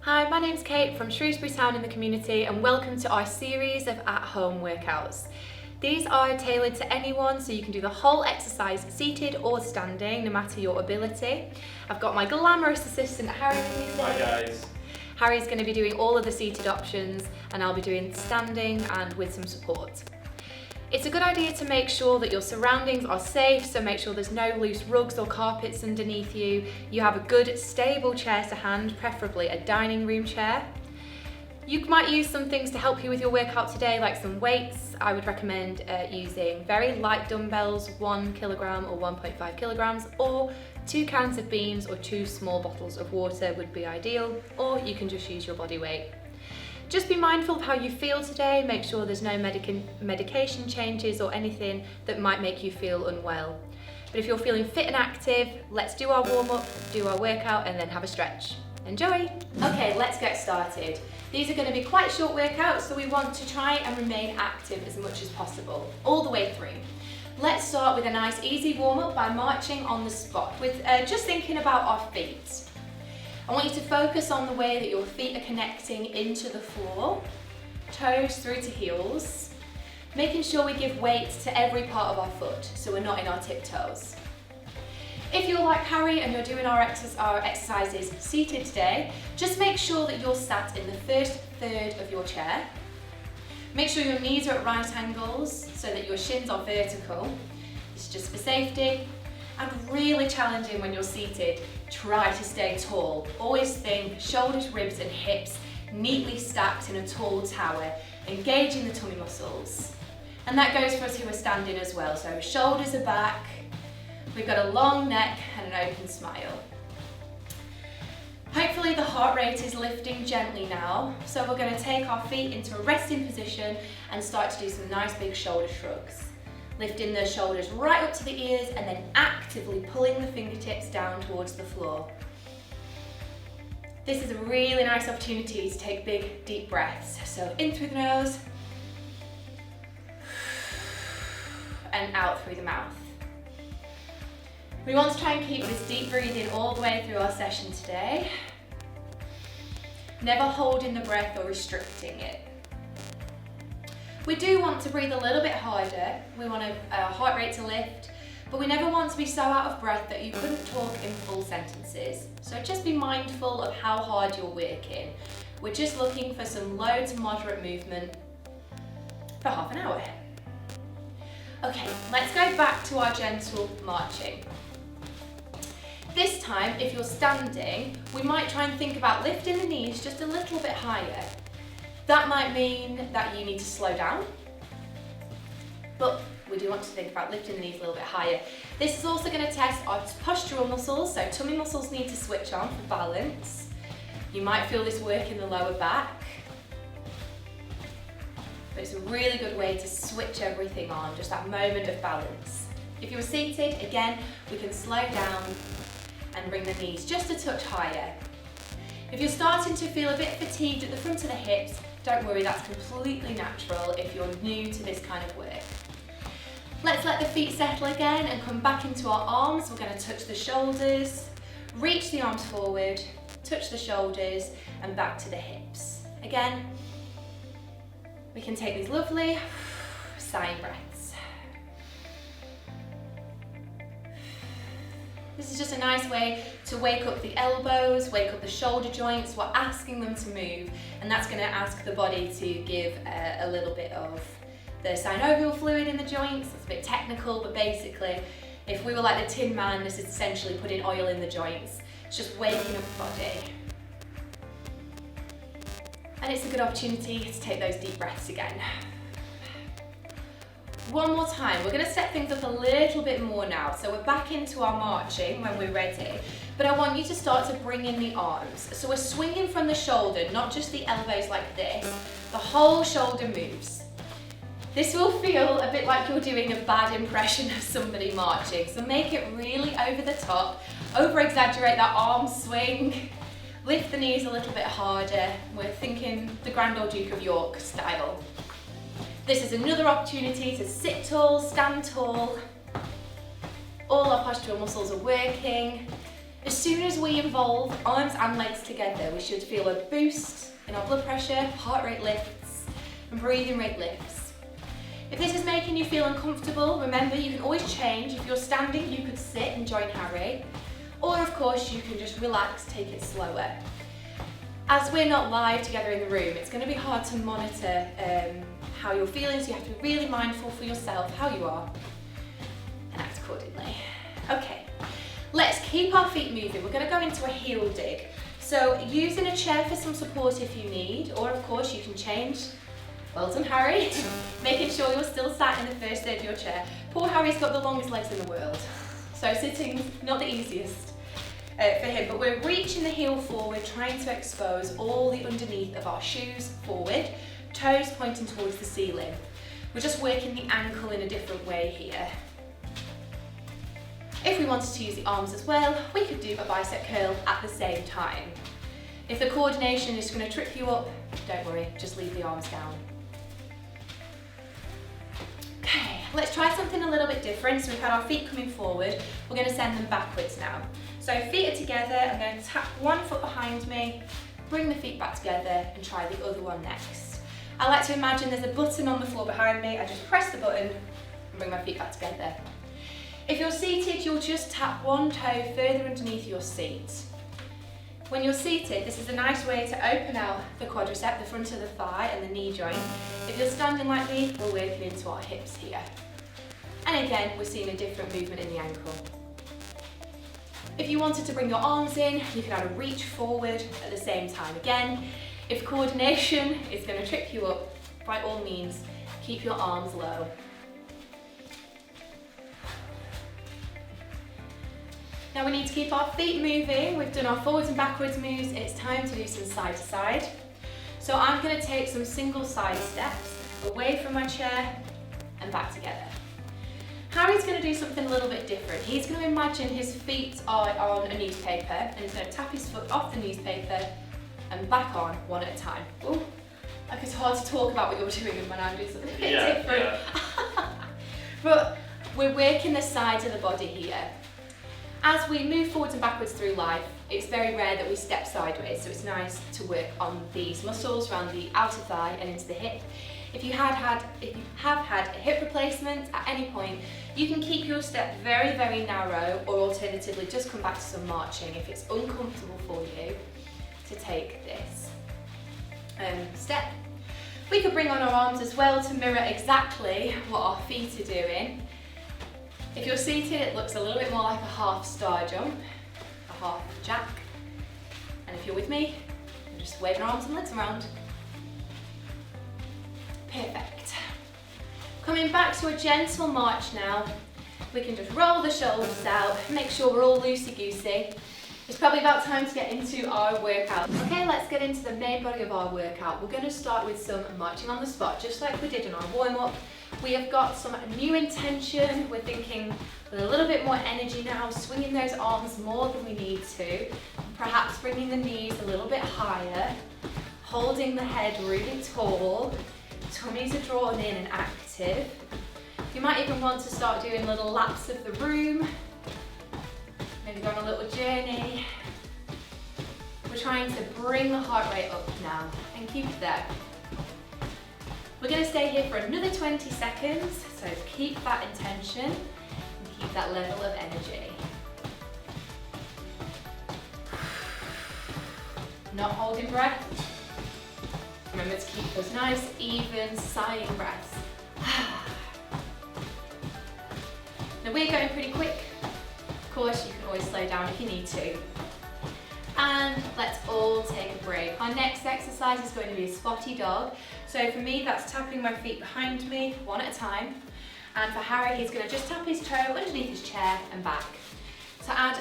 Hi, my name's Kate from Shrewsbury Town in the community and welcome to our series of at-home workouts. These are tailored to anyone, so you can do the whole exercise seated or standing, no matter your ability. I've got my glamorous assistant Harry with me today. Hi guys. Harry's going to be doing all of the seated options and I'll be doing standing and with some support. It's a good idea to make sure that your surroundings are safe, so make sure there's no loose rugs or carpets underneath you. You have a good, stable chair to hand, preferably a dining room chair. You might use some things to help you with your workout today, like some weights. I would recommend using very light dumbbells, 1 kilogram or 1.5 kilograms, or 2 cans of beans or 2 small bottles of water would be ideal, or you can just use your body weight. Just be mindful of how you feel today, make sure there's no medication changes or anything that might make you feel unwell. But if you're feeling fit and active, let's do our warm-up, do our workout, and then have a stretch. Enjoy! Okay, let's get started. These are going to be quite short workouts, so we want to try and remain active as much as possible, all the way through. Let's start with a nice easy warm-up by marching on the spot, with just thinking about our feet. I want you to focus on the way that your feet are connecting into the floor, toes through to heels, making sure we give weight to every part of our foot so we're not in our tiptoes. If you're like Harry and you're doing our exercises seated today, just make sure that you're sat in the first third of your chair. Make sure your knees are at right angles so that your shins are vertical. This is just for safety. And really challenging when you're seated, try to stay tall. Always think shoulders, ribs and hips neatly stacked in a tall tower, engaging the tummy muscles. And that goes for us who are standing as well. So shoulders are back, we've got a long neck and an open smile. Hopefully the heart rate is lifting gently now. So we're going to take our feet into a resting position and start to do some nice big shoulder shrugs. Lifting the shoulders right up to the ears and then actively pulling the fingertips down towards the floor. This is a really nice opportunity to take big, deep breaths. So in through the nose and out through the mouth. We want to try and keep this deep breathing all the way through our session today. Never holding the breath or restricting it. We do want to breathe a little bit harder. We want our heart rate to lift, but we never want to be so out of breath that you couldn't talk in full sentences. So just be mindful of how hard you're working. We're just looking for some low to moderate movement for half an hour. Okay, let's go back to our gentle marching. This time, if you're standing, we might try and think about lifting the knees just a little bit higher. That might mean that you need to slow down, but we do want to think about lifting the knees a little bit higher. This is also going to test our postural muscles, so tummy muscles need to switch on for balance. You might feel this work in the lower back, but it's a really good way to switch everything on, just that moment of balance. If you're seated, again, we can slow down and bring the knees just a touch higher. If you're starting to feel a bit fatigued at the front of the hips, don't worry, that's completely natural if you're new to this kind of work. Let's let the feet settle again and come back into our arms. We're going to touch the shoulders, reach the arms forward, touch the shoulders and back to the hips. Again, we can take these lovely sighing breaths. This is just a nice way to wake up the elbows, wake up the shoulder joints. We're asking them to move, and that's going to ask the body to give a little bit of the synovial fluid in the joints. It's a bit technical, but basically, if we were like the Tin Man, this is essentially putting oil in the joints. It's just waking up the body. And it's a good opportunity to take those deep breaths again. One more time, we're going to set things up a little bit more now. So we're back into our marching when we're ready, but I want you to start to bring in the arms. So we're swinging from the shoulder, not just the elbows like this. The whole shoulder moves. This will feel a bit like you're doing a bad impression of somebody marching. So make it really over the top, over exaggerate that arm swing, lift the knees a little bit harder. We're thinking the Grand Old Duke of York style. This is another opportunity to sit tall, stand tall. All our postural muscles are working. As soon as we involve arms and legs together, we should feel a boost in our blood pressure, heart rate lifts, and breathing rate lifts. If this is making you feel uncomfortable, remember you can always change. If you're standing, you could sit and join Harry, or of course you can just relax, take it slower. As we're not live together in the room, it's going to be hard to monitor how you're feeling, so you have to be really mindful for yourself how you are and act accordingly. Okay, let's keep our feet moving. We're going to go into a heel dig. So using a chair for some support if you need, or of course you can change. Well done, Harry. Making sure you're still sat in the first third of your chair. Poor Harry's got the longest legs in the world, so sitting's not the easiest for him, but we're reaching the heel forward, trying to expose all the underneath of our shoes forward, toes pointing towards the ceiling. We're just working the ankle in a different way here. If we wanted to use the arms as well, we could do a bicep curl at the same time. If the coordination is going to trip you up, don't worry, just leave the arms down. Okay, let's try something a little bit different. So we've had our feet coming forward, we're going to send them backwards now. So feet are together, I'm going to tap one foot behind me, bring the feet back together and try the other one next. I like to imagine there's a button on the floor behind me, I just press the button and bring my feet back together. If you're seated, you'll just tap one toe further underneath your seat. When you're seated, this is a nice way to open out the quadricep, the front of the thigh and the knee joint. If you're standing like me, we're working into our hips here. And again, we're seeing a different movement in the ankle. If you wanted to bring your arms in, you can add a reach forward at the same time. Again, if coordination is going to trip you up, by all means, keep your arms low. Now we need to keep our feet moving. We've done our forwards and backwards moves. It's time to do some side to side. So I'm going to take some single side steps away from my chair and back together. Harry's going to do something a little bit different. He's going to imagine his feet are on a newspaper and he's going to tap his foot off the newspaper and back on one at a time. Ooh, like it's hard to talk about what you're doing when I'm doing something a bit different. Yeah. But we're working the sides of the body here. As we move forwards and backwards through life, it's very rare that we step sideways, so it's nice to work on these muscles around the outer thigh and into the hip. If you have had a hip replacement at any point, you can keep your step very, very narrow, or alternatively just come back to some marching if it's uncomfortable for you to take this step. We could bring on our arms as well to mirror exactly what our feet are doing. If you're seated, it looks a little bit more like a half star jump, a half jack. And if you're with me, I'm just waving our arms and legs around. Perfect. Coming back to a gentle march now, we can just roll the shoulders out, make sure we're all loosey-goosey. It's probably about time to get into our workout. Okay, let's get into the main body of our workout. We're going to start with some marching on the spot, just like we did in our warm-up. We have got some new intention. We're thinking with a little bit more energy now, swinging those arms more than we need to, perhaps bringing the knees a little bit higher, holding the head really tall, tummies are drawn in and active. You might even want to start doing little laps of the room, maybe go on a little journey. We're trying to bring the heart rate up now and keep it there. We're going to stay here for another 20 seconds, so keep that intention and keep that level of energy. Not holding breath. Remember to keep those nice, even, sighing breaths. Now we're going pretty quick. Of course, you can always slow down if you need to. And let's all take a break. Our next exercise is going to be a spotty dog. So for me, that's tapping my feet behind me, one at a time. And for Harry, he's going to just tap his toe underneath his chair and back. To add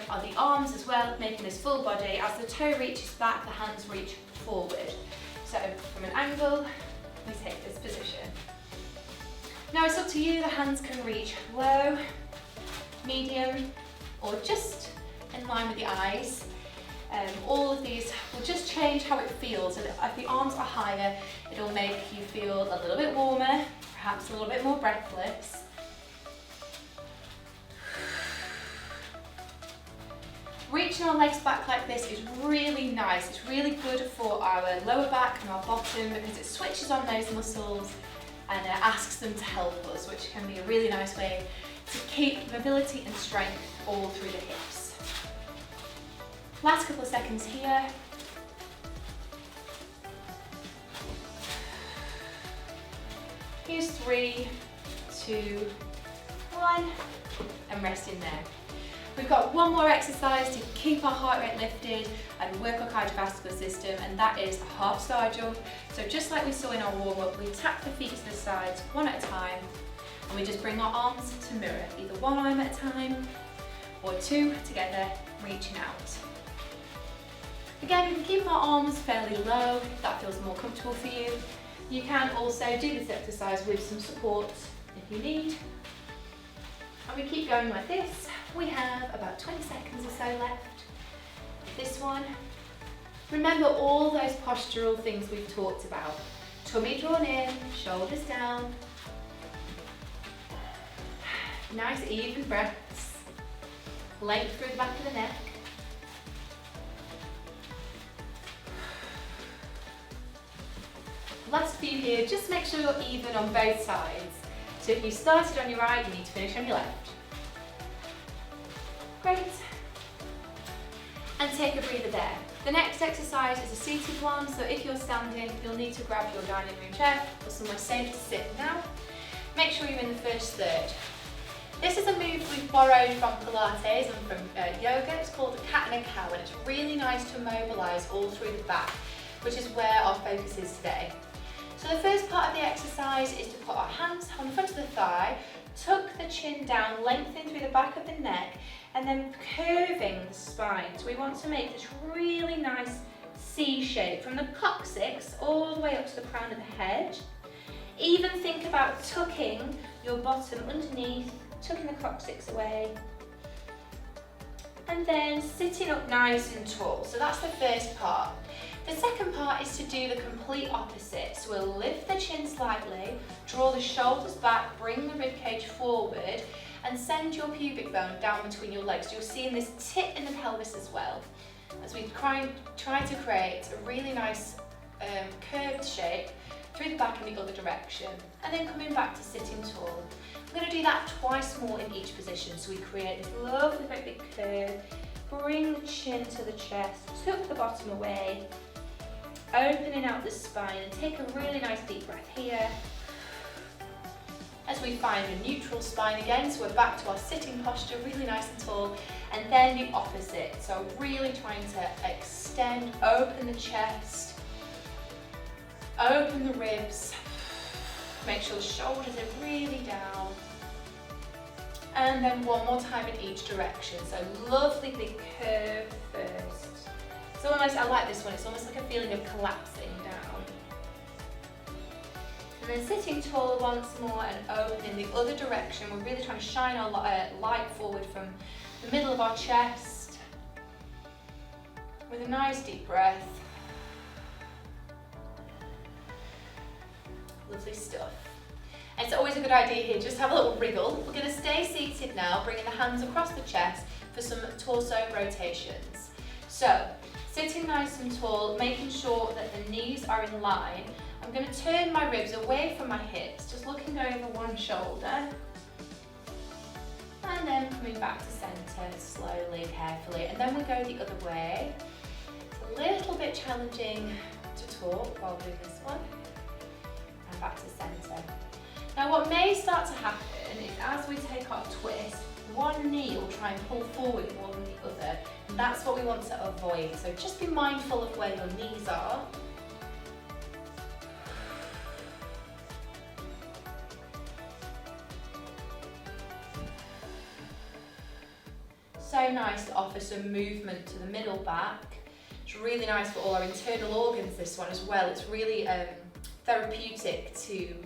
are the arms as well, making this full body. As the toe reaches back, the hands reach forward. So from an angle, we take this position. Now it's up to you, the hands can reach low, medium, or just in line with the eyes. All of these will just change how it feels. And if the arms are higher, it'll make you feel a little bit warmer, perhaps a little bit more breathless. Arching our legs back like this is really nice. It's really good for our lower back and our bottom because it switches on those muscles and asks them to help us, which can be a really nice way to keep mobility and strength all through the hips. Last couple of seconds here. Here's 3, 2, 1, and rest in there. We've got one more exercise to keep our heart rate lifted and work our cardiovascular system, and that is a half star jump. So just like we saw in our warm-up, we tap the feet to the sides one at a time, and we just bring our arms to mirror, either one arm at a time or 2 together, reaching out. Again, we can keep our arms fairly low if that feels more comfortable for you. You can also do this exercise with some support if you need. And we keep going like this. We have about 20 seconds or so left. This one. Remember all those postural things we've talked about. Tummy drawn in, shoulders down. Nice even breaths. Length through the back of the neck. Last few here, just make sure you're even on both sides. So if you started on your right, you need to finish on your left. Great. And take a breather there. The next exercise is a seated one, so if you're standing, you'll need to grab your dining room chair or somewhere safe to sit now. Make sure you're in the first third. This is a move we've borrowed from Pilates and from yoga. It's called a cat and a cow, and it's really nice to mobilise all through the back, which is where our focus is today. So the first part of the exercise is to put our hands on the front of the thigh, tuck the chin down, lengthen through the back of the neck, and then curving the spine. So we want to make this really nice C shape from the coccyx all the way up to the crown of the head. Even think about tucking your bottom underneath, tucking the coccyx away, and then sitting up nice and tall. So that's the first part. The second part is to do the complete opposite. So we'll lift the chin slightly, draw the shoulders back, bring the ribcage forward, and send your pubic bone down between your legs. You'll see in this tip in the pelvis as well, as we try to create a really nice curved shape through the back in the other direction, and then coming back to sitting tall. We're going to do that twice more in each position, so we create this lovely great big curve, bring the chin to the chest, tuck the bottom away, opening out the spine, and take a really nice deep breath here. As we find a neutral spine again, so we're back to our sitting posture, really nice and tall, and then the opposite. So really trying to extend, open the chest, open the ribs, make sure the shoulders are really down, and then one more time in each direction. So lovely big curve first. So almost, I like this one, it's almost like a feeling of collapsing down. And then sitting tall once more and opening the other direction. We're really trying to shine our light forward from the middle of our chest with a nice deep breath. Lovely stuff. And it's always a good idea here, just have a little wriggle. We're going to stay seated now, bringing the hands across the chest for some torso rotations. So, sitting nice and tall, making sure that the knees are in line. I'm going to turn my ribs away from my hips, just looking over one shoulder. And then coming back to centre, slowly, carefully. And then we go the other way. It's a little bit challenging to talk while doing this one. And back to centre. Now what may start to happen is as we take our twist, one knee will try and pull forward more than the other, and that's what we want to avoid. So just be mindful of where your knees are. So nice to offer some movement to the middle back. It's really nice for all our internal organs, this one as well. It's really therapeutic to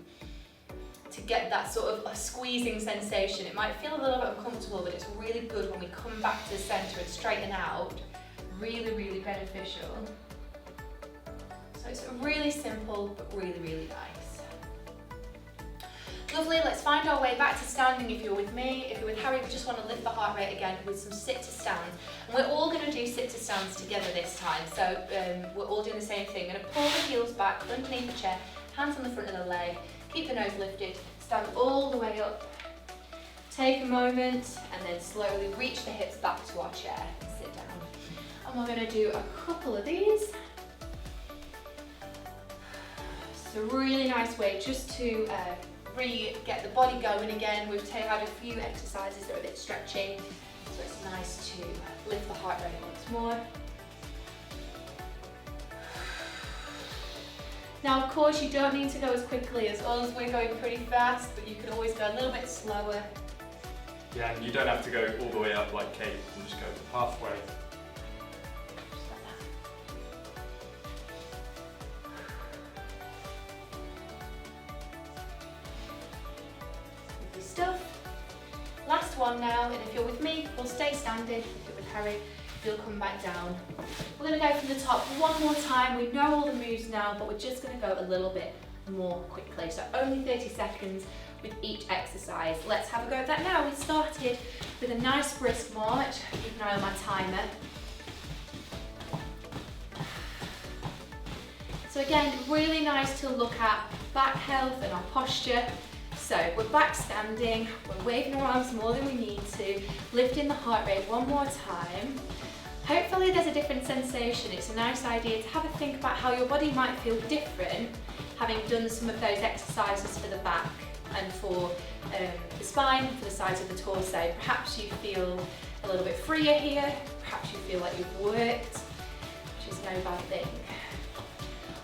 get that sort of a squeezing sensation. It might feel a little bit uncomfortable, but it's really good when we come back to the centre and straighten out. Really, really beneficial. So it's really simple, but really, really nice. Lovely, let's find our way back to standing if you're with me. If you're with Harry, we just want to lift the heart rate again with some sit to stand. And we're all going to do sit to stands together this time. So we're all doing the same thing. Going to pull the heels back underneath the chair, hands on the front of the leg, keep the nose lifted, stand all the way up. Take a moment and then slowly reach the hips back to our chair and sit down. And we're going to do a couple of these. It's a really nice way just to really get the body going again. We've had a few exercises that are a bit stretching, so it's nice to lift the heart rate once more. Now, of course, you don't need to go as quickly as us. We're going pretty fast, but you can always go a little bit slower. Yeah, and you don't have to go all the way up like Kate, you can just go halfway. Just like that. Lovely stuff. Last one now, and if you're with me, we'll stay standing. If you're with Harry, you'll come back down. We're going to go from the top one more time. We know all the moves now, but we're just going to go a little bit more quickly. So only 30 seconds with each exercise. Let's have a go at that now. We started with a nice brisk march. Keep an eye on my timer. So again, really nice to look at back health and our posture. So we're back standing, we're waving our arms more than we need to, lifting the heart rate one more time. Hopefully there's a different sensation. It's a nice idea to have a think about how your body might feel different having done some of those exercises for the back and for the spine, for the sides of the torso. Perhaps you feel a little bit freer here, perhaps you feel like you've worked, which is no bad thing.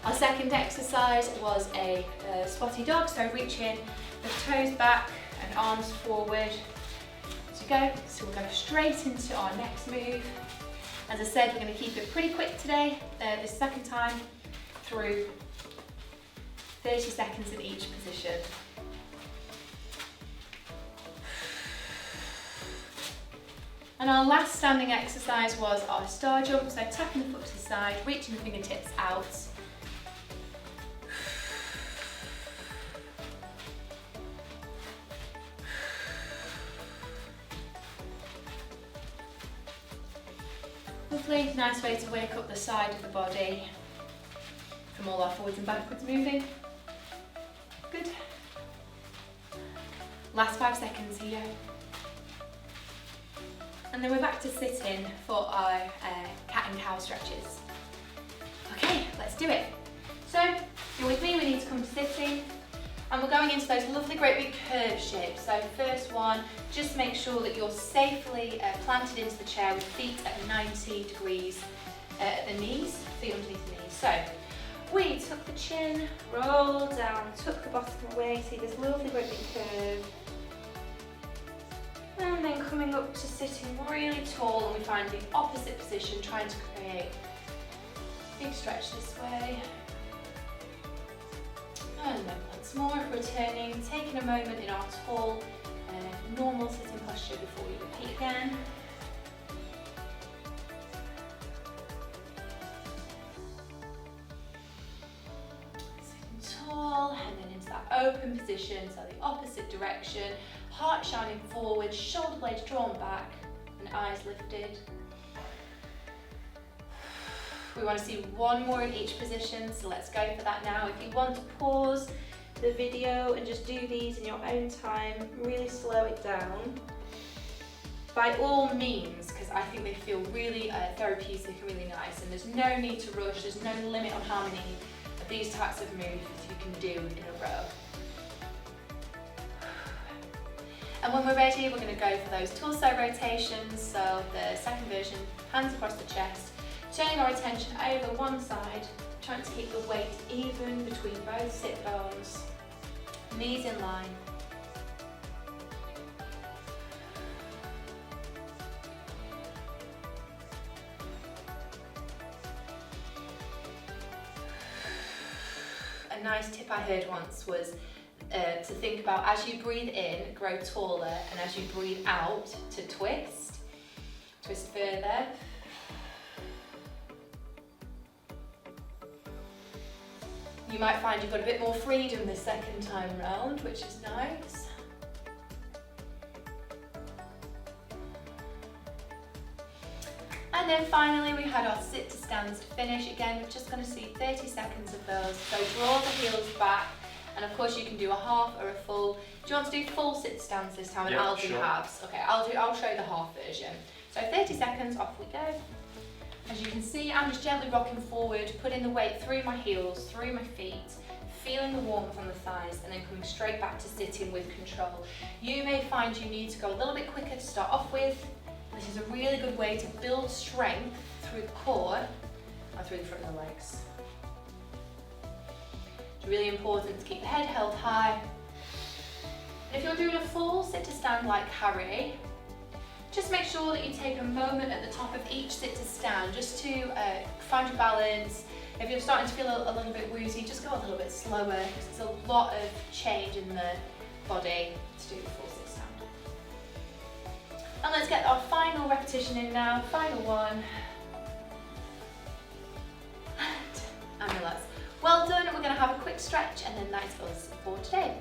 Our second exercise was a spotty dog, so reach in, the toes back and arms forward to go. So we'll go straight into our next move. As I said, we're going to keep it pretty quick today, this second time through 30 seconds in each position. And our last standing exercise was our star jump, so tapping the foot to the side, reaching the fingertips out. Lovely, nice way to wake up the side of the body from all our forwards and backwards moving. Good. Last 5 seconds here. And then we're back to sitting for our cat and cow stretches. Okay, let's do it. So, if you're with me, we need to come to sitting. And we're going into those lovely great big curve shapes. So first one, just make sure that you're safely planted into the chair with feet at 90 degrees at the knees, feet underneath the knees. So we tuck the chin, roll down, tuck the bottom away, see this lovely great big curve. And then coming up to sitting really tall, and we find the opposite position, trying to create a big stretch this way. And then once more, returning, taking a moment in our tall, normal sitting posture before we repeat again. Sitting tall, and then into that open position, so the opposite direction, heart shining forward, shoulder blades drawn back, and eyes lifted. We want to see one more in each position, so let's go for that now. If you want to pause the video and just do these in your own time, really slow it down. By all means, because I think they feel really therapeutic and really nice, and there's no need to rush, there's no limit on how many of these types of moves you can do in a row. And when we're ready, we're going to go for those torso rotations, so the second version, hands across the chest, turning our attention over one side, trying to keep the weight even between both sit bones, knees in line. A nice tip I heard once was to think about, as you breathe in, grow taller, and as you breathe out, to twist. Twist further. You might find you've got a bit more freedom this second time round, which is nice. And then finally we had our sit to stands to finish. Again, we're just going to see 30 seconds of those. So draw the heels back, and of course you can do a half or a full. Do you want to do full sit to stands this time? And Yeah, I'll do sure. halves. Okay, I'll show you the half version. So 30 seconds, off we go. As you can see, I'm just gently rocking forward, putting the weight through my heels, through my feet, feeling the warmth on the thighs, and then coming straight back to sitting with control. You may find you need to go a little bit quicker to start off with. This is a really good way to build strength through the core and through the front of the legs. It's really important to keep the head held high. And if you're doing a full sit to stand like Harry, just make sure that you take a moment at the top of each sit to stand just to find your balance. If you're starting to feel a little bit woozy, just go a little bit slower, because there's a lot of change in the body to do the full sit stand. And let's get our final repetition in now, final one. And relax. Well done, we're going to have a quick stretch and then that's us for today.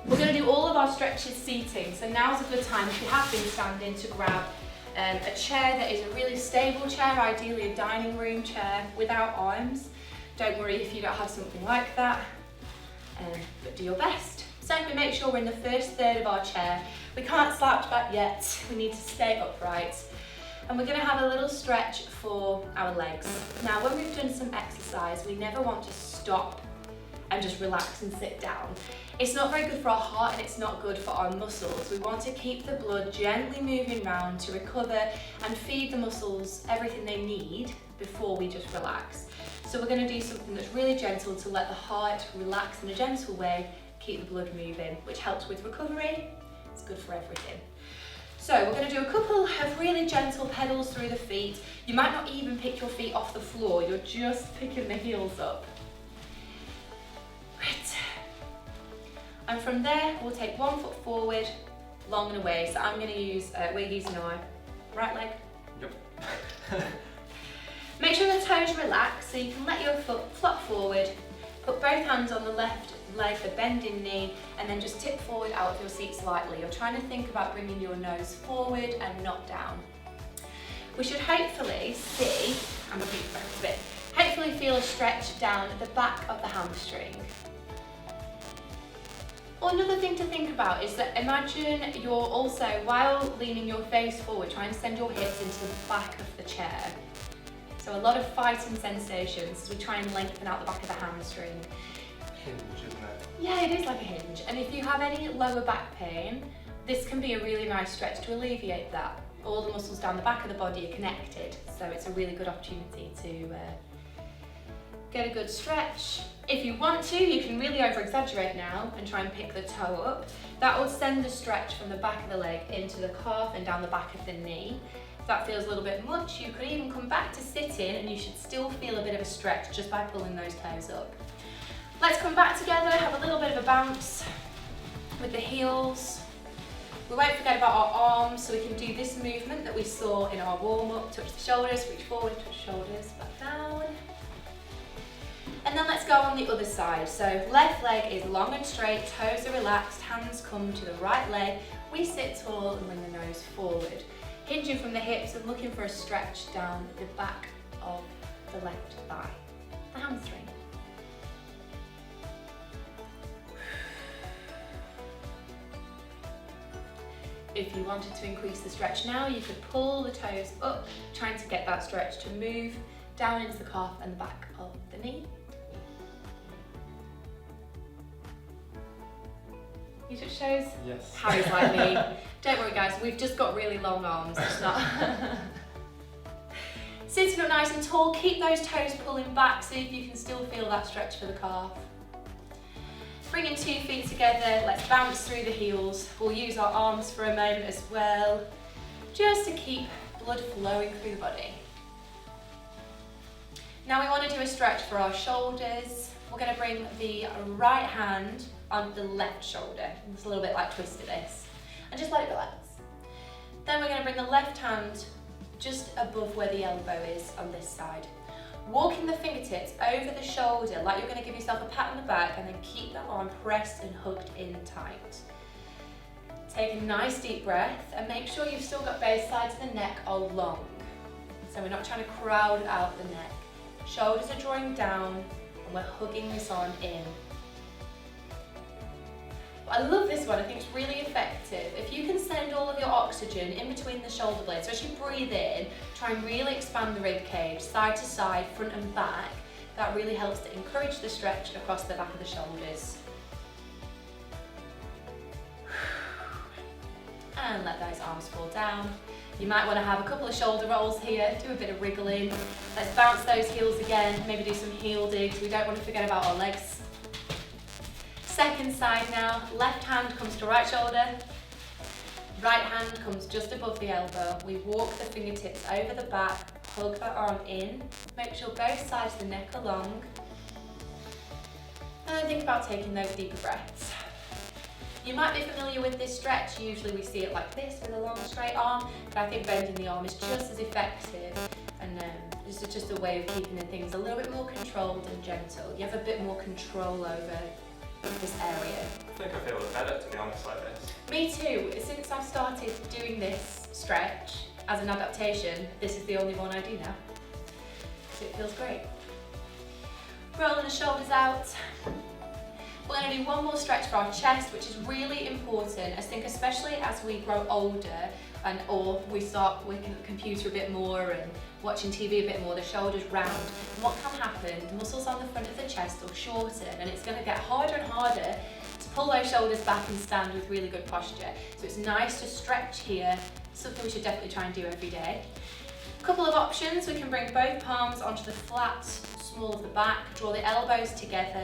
We're going to do all of our stretches seating, so now's a good time if you have been standing to grab a chair that is a really stable chair, ideally a dining room chair without arms. Don't worry if you don't have something like that, but do your best. So we make sure we're in the first third of our chair. We can't slouch back yet, we need to stay upright. And we're going to have a little stretch for our legs. Now when we've done some exercise, we never want to stop and just relax and sit down. It's not very good for our heart and it's not good for our muscles. We want to keep the blood gently moving around to recover and feed the muscles everything they need before we just relax. So we're going to do something that's really gentle to let the heart relax in a gentle way, keep the blood moving, which helps with recovery. It's good for everything. So we're going to do a couple of really gentle pedals through the feet. You might not even pick your feet off the floor, you're just picking the heels up. Great. And from there, we'll take 1 foot forward, long and away. So I'm going to use, we're using our right leg. Yep. Make sure the toes relax, so you can let your foot flop forward, put both hands on the left leg, the bending knee, and then just tip forward out of your seat slightly. You're trying to think about bringing your nose forward and not down. We should hopefully see, I'm going to keep focus a bit, hopefully feel a stretch down at the back of the hamstring. Another thing to think about is that imagine you're also, while leaning your face forward, trying to send your hips into the back of the chair. So a lot of fighting sensations as we try and lengthen out the back of the hamstring. Hinge, isn't it? Yeah, it is like a hinge. And if you have any lower back pain, this can be a really nice stretch to alleviate that. All the muscles down the back of the body are connected, so it's a really good opportunity to get a good stretch. If you want to, you can really over-exaggerate now and try and pick the toe up. That will send the stretch from the back of the leg into the calf and down the back of the knee. If that feels a little bit much, you could even come back to sitting and you should still feel a bit of a stretch just by pulling those toes up. Let's come back together, have a little bit of a bounce with the heels. We won't forget about our arms, so we can do this movement that we saw in our warm-up. Touch the shoulders, reach forward, touch shoulders, back down. And then let's go on the other side. So left leg is long and straight, toes are relaxed, hands come to the right leg. We sit tall and bring the nose forward. Hinging from the hips and looking for a stretch down the back of the left thigh, the hamstring. If you wanted to increase the stretch now, you could pull the toes up, trying to get that stretch to move down into the calf and the back of the knee. You touch toes? Yes. Harry's like me. Don't worry guys, we've just got really long arms, it's not. Sitting up nice and tall, keep those toes pulling back, see if you can still feel that stretch for the calf. Bringing 2 feet together, let's bounce through the heels. We'll use our arms for a moment as well, just to keep blood flowing through the body. Now we want to do a stretch for our shoulders. We're going to bring the right hand on the left shoulder. It's a little bit like twist to this. And just let it relax. Then we're going to bring the left hand just above where the elbow is on this side. Walking the fingertips over the shoulder like you're going to give yourself a pat on the back, and then keep that arm pressed and hugged in tight. Take a nice deep breath and make sure you've still got both sides of the neck are long. So we're not trying to crowd out the neck. Shoulders are drawing down and we're hugging this arm in. I love this one, I think it's really effective. If you can send all of your oxygen in between the shoulder blades, so as you breathe in, try and really expand the rib cage, side to side, front and back. That really helps to encourage the stretch across the back of the shoulders. And let those arms fall down. You might want to have a couple of shoulder rolls here, do a bit of wriggling. Let's bounce those heels again, maybe do some heel digs. We don't want to forget about our legs. Second side now, left hand comes to right shoulder, right hand comes just above the elbow. We walk the fingertips over the back, hug that arm in, make sure both sides of the neck are long. And then think about taking those deeper breaths. You might be familiar with this stretch, usually we see it like this with a long straight arm, but I think bending the arm is just as effective, and this is just a way of keeping the things a little bit more controlled and gentle. You have a bit more control over this area. I think I feel better, to be honest, like this. Me too. Since I've started doing this stretch as an adaptation, this is the only one I do now. So it feels great. Rolling the shoulders out. We're going to do one more stretch for our chest, which is really important. I think especially as we grow older or we start working at the computer a bit more and watching TV a bit more, the shoulders round. And what can happen, the muscles on the front of the chest will shorten, and it's going to get harder and harder to pull those shoulders back and stand with really good posture. So it's nice to stretch here, something we should definitely try and do every day. A couple of options, we can bring both palms onto the flat small of the back, draw the elbows together,